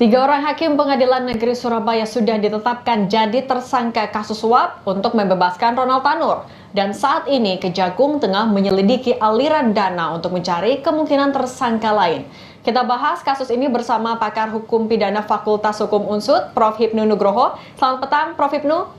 Tiga orang hakim Pengadilan Negeri Surabaya sudah ditetapkan jadi tersangka kasus suap untuk membebaskan Ronald Tanur. Dan saat ini Kejagung tengah menyelidiki aliran dana untuk mencari kemungkinan tersangka lain. Kita bahas kasus ini bersama pakar hukum pidana Fakultas Hukum Unsud, Prof. Hipnu Nugroho. Selamat petang, Prof. Hipnu.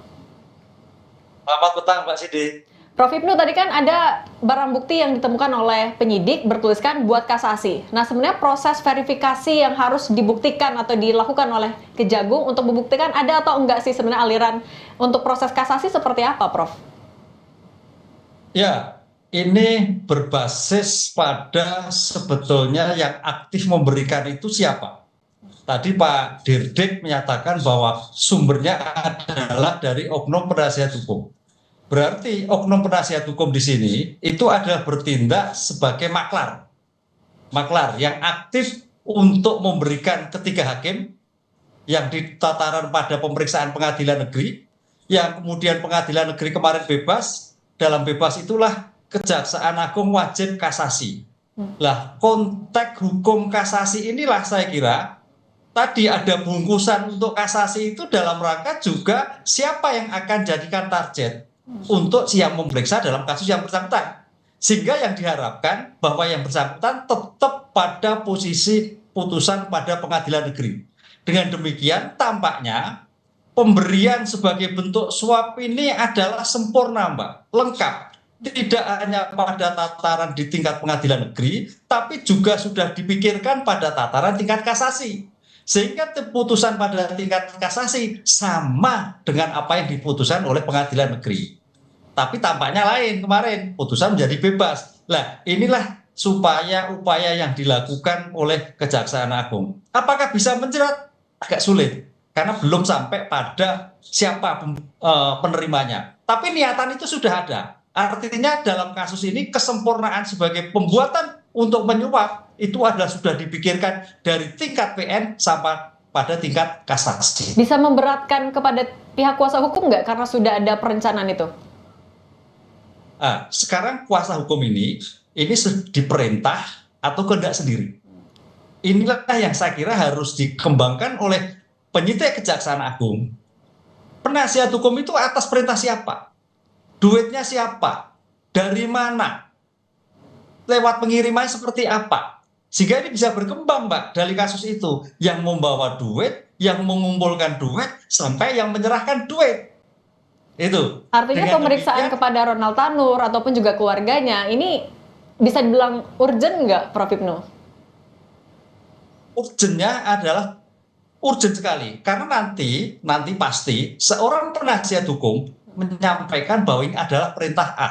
Selamat petang, Mbak Sidi. Prof. Hipnu, tadi kan ada barang bukti yang ditemukan oleh penyidik bertuliskan buat kasasi. Nah, sebenarnya proses verifikasi yang harus dibuktikan atau dilakukan oleh Kejagung untuk membuktikan ada atau enggak sih sebenarnya aliran untuk proses kasasi seperti apa, Prof? Ya, ini berbasis pada sebetulnya yang aktif memberikan itu siapa. Tadi Pak Dirdik menyatakan bahwa sumbernya adalah dari oknum penasihat hukum. Berarti oknum penasihat hukum di sini itu adalah bertindak sebagai maklar. Maklar yang aktif untuk memberikan ketiga hakim yang ditataran pada pemeriksaan pengadilan negeri, yang kemudian pengadilan negeri kemarin bebas, dalam bebas itulah Kejaksaan Agung wajib kasasi. Lah, konteks hukum kasasi inilah saya kira tadi ada bungkusan untuk kasasi itu dalam rangka juga siapa yang akan jadikan target untuk siap memeriksa dalam kasus yang bersangkutan. Sehingga yang diharapkan bahwa yang bersangkutan tetap pada posisi putusan pada pengadilan negeri. Dengan demikian tampaknya pemberian sebagai bentuk suap ini adalah sempurna, Mbak, lengkap. Tidak hanya pada tataran di tingkat pengadilan negeri, tapi juga sudah dipikirkan pada tataran tingkat kasasi. Sehingga putusan pada tingkat kasasi sama dengan apa yang diputuskan oleh pengadilan negeri. Tapi tampaknya lain kemarin, putusan menjadi bebas. Nah, inilah supaya upaya yang dilakukan oleh Kejaksaan Agung. Apakah bisa menjerat? Agak sulit, karena belum sampai pada siapa penerimanya. Tapi niatan itu sudah ada. Artinya dalam kasus ini kesempurnaan sebagai pembuatan untuk menyuap itu adalah sudah dipikirkan dari tingkat PN sampai pada tingkat kasasi. Bisa memberatkan kepada pihak kuasa hukum nggak karena sudah ada perencanaan itu? Sekarang kuasa hukum ini diperintah atau kehendak sendiri. Inilah yang saya kira harus dikembangkan oleh penyidik Kejaksaan Agung. Penasihat hukum itu atas perintah siapa? Duitnya siapa? Dari mana? Lewat pengiriman seperti apa? Sehingga ini bisa berkembang, Mbak, dari kasus itu. Yang membawa duit, yang mengumpulkan duit, sampai yang menyerahkan duit. Itu. Artinya pemeriksaan kepada Ronald Tanur ataupun juga keluarganya, ini bisa dibilang urgent nggak, Prof. Hipnu? Urgentnya adalah urgent sekali. Karena nanti pasti seorang penasihat hukum menyampaikan bahwa ini adalah perintah A.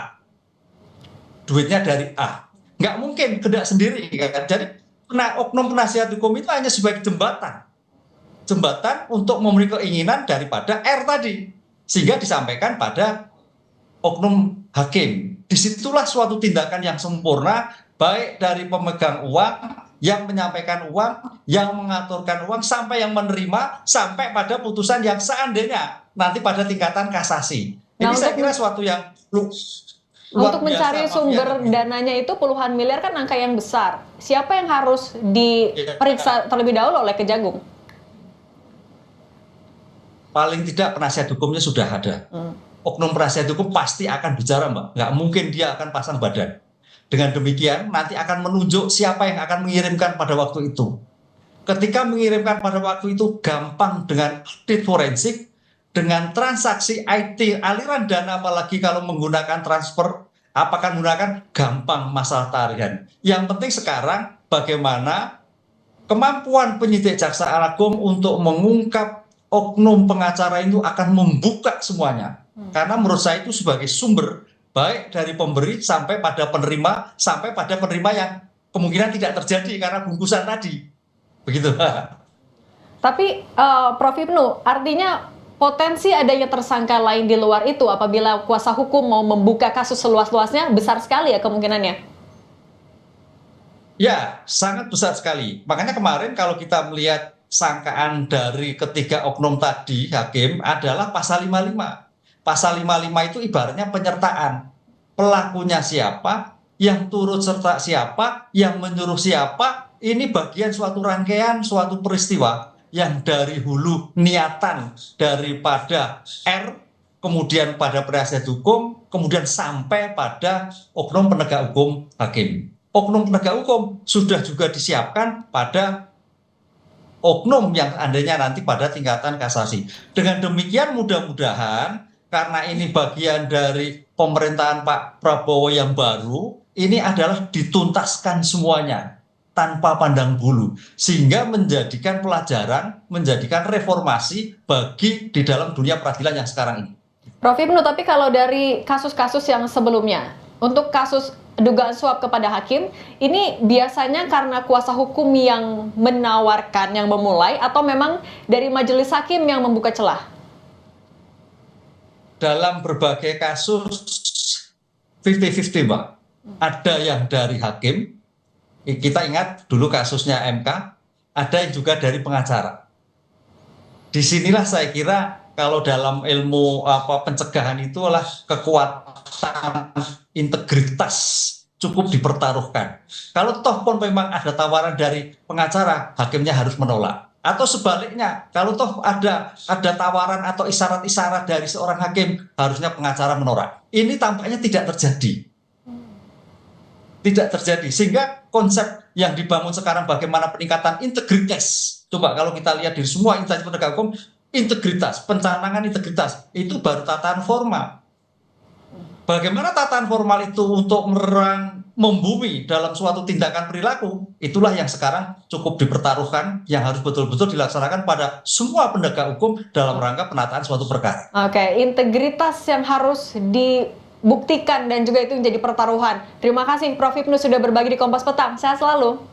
Duitnya dari A. Nggak mungkin kehendak sendiri, kan? Jadi oknum penasihat hukum itu hanya sebagai jembatan untuk memberi keinginan daripada R tadi, sehingga disampaikan pada oknum hakim. Disitulah suatu tindakan yang sempurna, baik dari pemegang uang, yang menyampaikan uang, yang mengaturkan uang, sampai yang menerima, sampai pada putusan yang seandainya nanti pada tingkatan kasasi. Ini saya kira suatu yang untuk mencari sumber dananya itu puluhan miliar kan angka yang besar. Siapa yang harus diperiksa terlebih dahulu oleh Kejagung? Paling tidak penasihat hukumnya sudah ada. Oknum penasihat hukum pasti akan bicara, Mbak. Nggak mungkin dia akan pasang badan. Dengan demikian nanti akan menunjuk siapa yang akan mengirimkan pada waktu itu. Ketika mengirimkan pada waktu itu gampang dengan audit forensik, dengan transaksi IT, aliran dana, apalagi kalau menggunakan transfer, apakah menggunakan gampang masalah tarian. Yang penting sekarang bagaimana kemampuan penyidik Jaksa Agung untuk mengungkap oknum pengacara itu akan membuka semuanya. Karena menurut saya itu sebagai sumber, baik dari pemberi sampai pada penerima, sampai pada penerima yang kemungkinan tidak terjadi karena bungkusan tadi. Begitu. Tapi Prof. Hipnu, artinya potensi adanya tersangka lain di luar itu apabila kuasa hukum mau membuka kasus seluas-luasnya besar sekali ya kemungkinannya? Ya, sangat besar sekali. Makanya kemarin kalau kita melihat sangkaan dari ketiga oknum tadi, hakim, adalah pasal 55. Pasal 55 itu ibaratnya penyertaan. Pelakunya siapa, yang turut serta siapa, yang menyuruh siapa, ini bagian suatu rangkaian, suatu peristiwa yang dari hulu niatan daripada R, kemudian pada penasihat hukum, kemudian sampai pada oknum penegak hukum hakim. Oknum penegak hukum sudah juga disiapkan pada oknum yang andainya nanti pada tingkatan kasasi. Dengan demikian mudah-mudahan karena ini bagian dari pemerintahan Pak Prabowo yang baru, ini adalah dituntaskan semuanya tanpa pandang bulu, sehingga menjadikan pelajaran, menjadikan reformasi bagi di dalam dunia peradilan yang sekarang ini. Prof. Ibnu, tapi kalau dari kasus-kasus yang sebelumnya, untuk kasus dugaan suap kepada hakim, ini biasanya karena kuasa hukum yang menawarkan, yang memulai, atau memang dari majelis hakim yang membuka celah? Dalam berbagai kasus 50-50, Mbak. Ada yang dari hakim, kita ingat dulu kasusnya MK, ada yang juga dari pengacara. Disinilah saya kira kalau dalam ilmu pencegahan itu adalah kekuatan integritas cukup dipertaruhkan. Kalau toh pun memang ada tawaran dari pengacara, hakimnya harus menolak. Atau sebaliknya, kalau toh ada tawaran atau isyarat-isyarat dari seorang hakim, harusnya pengacara menolak. Ini tampaknya tidak terjadi. Tidak terjadi, sehingga konsep yang dibangun sekarang bagaimana peningkatan integritas. Coba kalau kita lihat di semua instansi penegak hukum, integritas, pencanangan integritas, itu baru tatanan formal. Bagaimana tatanan formal itu untuk membumi dalam suatu tindakan perilaku, itulah yang sekarang cukup dipertaruhkan, yang harus betul-betul dilaksanakan pada semua penegak hukum dalam rangka penataan suatu perkara. Oke, integritas yang harus dibuktikan dan juga itu menjadi pertaruhan. Terima kasih Prof. Ibnu sudah berbagi di Kompas Petang. Sehat selalu.